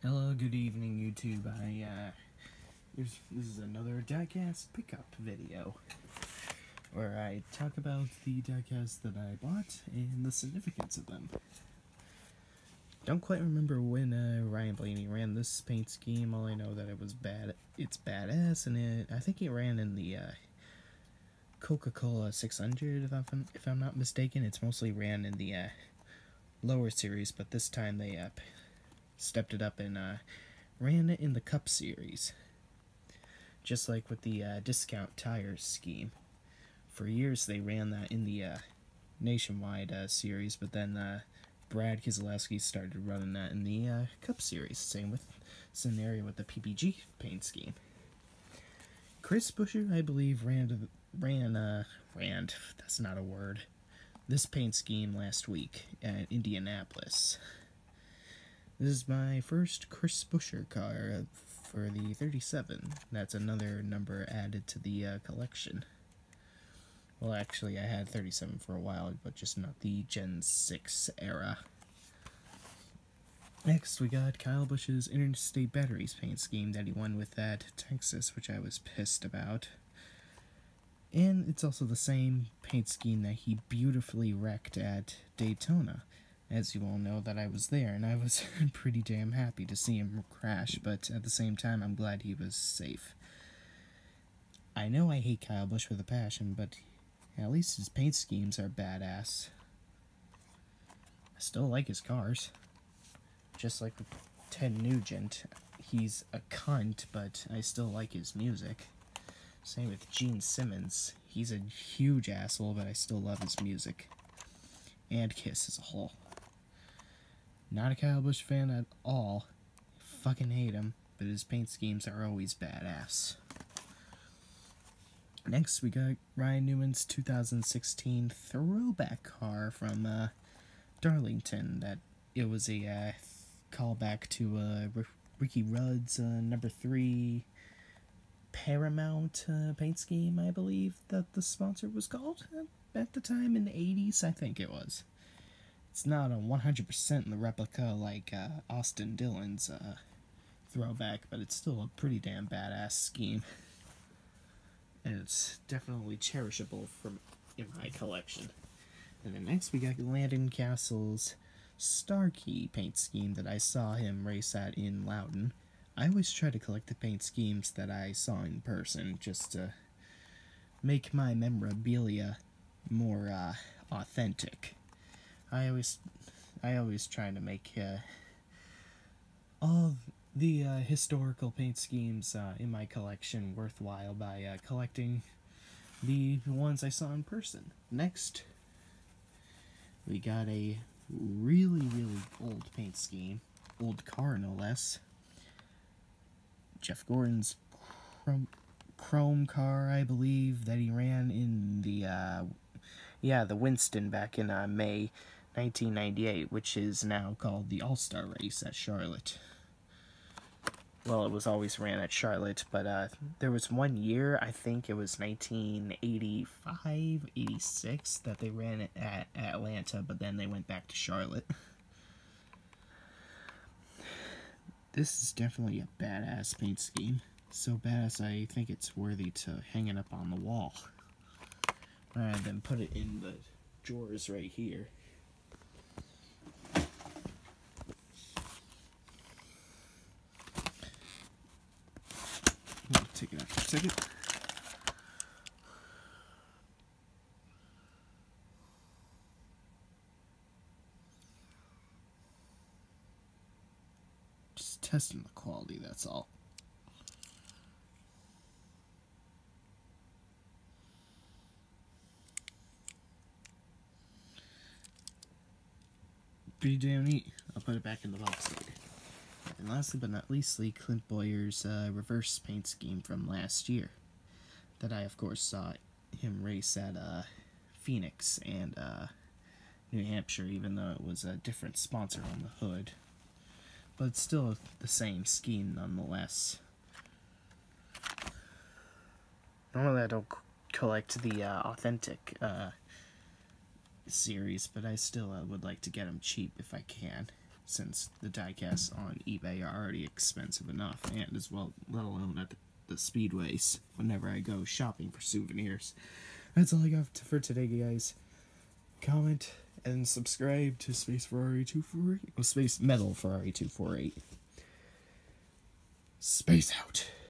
Hello, good evening, YouTube. This is another diecast pickup video where I talk about the diecasts that I bought and the significance of them. Don't quite remember when Ryan Blaney ran this paint scheme. All I know that it was it's badass, and I think it ran in the Coca-Cola 600, if I'm not mistaken. It's mostly ran in the lower series, but this time they stepped it up and ran it in the Cup series. Just like with the Discount Tires scheme. For years they ran that in the Nationwide series, but then Brad Keselowski started running that in the Cup series. Same scenario with the PPG paint scheme. Chris Buescher, I believe, ran, that's not a word, this paint scheme last week at Indianapolis. This is my first Chris Buescher car for the 37. That's another number added to the collection. Well, actually, I had 37 for a while, but just not the Gen 6 era. Next, we got Kyle Busch's Interstate Batteries paint scheme that he won with at Texas, which I was pissed about. And it's also the same paint scheme that he beautifully wrecked at Daytona. As you all know, that I was there, and I was pretty damn happy to see him crash, but at the same time, I'm glad he was safe. I know I hate Kyle Busch with a passion, but at least his paint schemes are badass. I still like his cars. Just like with Ted Nugent, he's a cunt, but I still like his music. Same with Gene Simmons. He's a huge asshole, but I still love his music. And Kiss as a whole. Not a Kyle Busch fan at all. I fucking hate him, but his paint schemes are always badass. Next, we got Ryan Newman's 2016 throwback car from Darlington. That it was a callback to Ricky Rudd's number 3 Paramount paint scheme, I believe that the sponsor was called at the time in the 80s, I think it was. It's not a 100% in the replica like Austin Dillon's throwback, but it's still a pretty damn badass scheme. And it's definitely cherishable in my collection. And then next we got Landon Castle's Starkey paint scheme that I saw him race at in Loudon. I always try to collect the paint schemes that I saw in person, just to make my memorabilia more authentic. I always try to make all the historical paint schemes in my collection worthwhile by collecting the ones I saw in person. Next, we got a really old paint scheme, old car no less. Jeff Gordon's chrome car, I believe, that he ran in the Winston back in May 1998, which is now called the All-Star Race at Charlotte. Well, it was always ran at Charlotte, but there was one year, I think it was 1985, 86, that they ran it at Atlanta, but then they went back to Charlotte. This is definitely a badass paint scheme. So badass, I think it's worthy to hang it up on the wall. And then put it in the drawers right here. I'll take it out for a second. Just testing the quality, that's all. Pretty damn neat. I'll put it back in the box later. And lastly but not leastly, Clint Bowyer's reverse paint scheme from last year. That I, of course, saw him race at Phoenix and New Hampshire, even though it was a different sponsor on the hood. But it's still the same scheme nonetheless. Normally I don't collect the authentic series, but I still would like to get them cheap if I can. since the diecasts on eBay are already expensive enough, and as well, let alone at the speedways whenever I go shopping for souvenirs. That's all I got for today, guys. Comment and subscribe to Space Ferrari 248. Well, Space Metal Ferrari 248. Space out.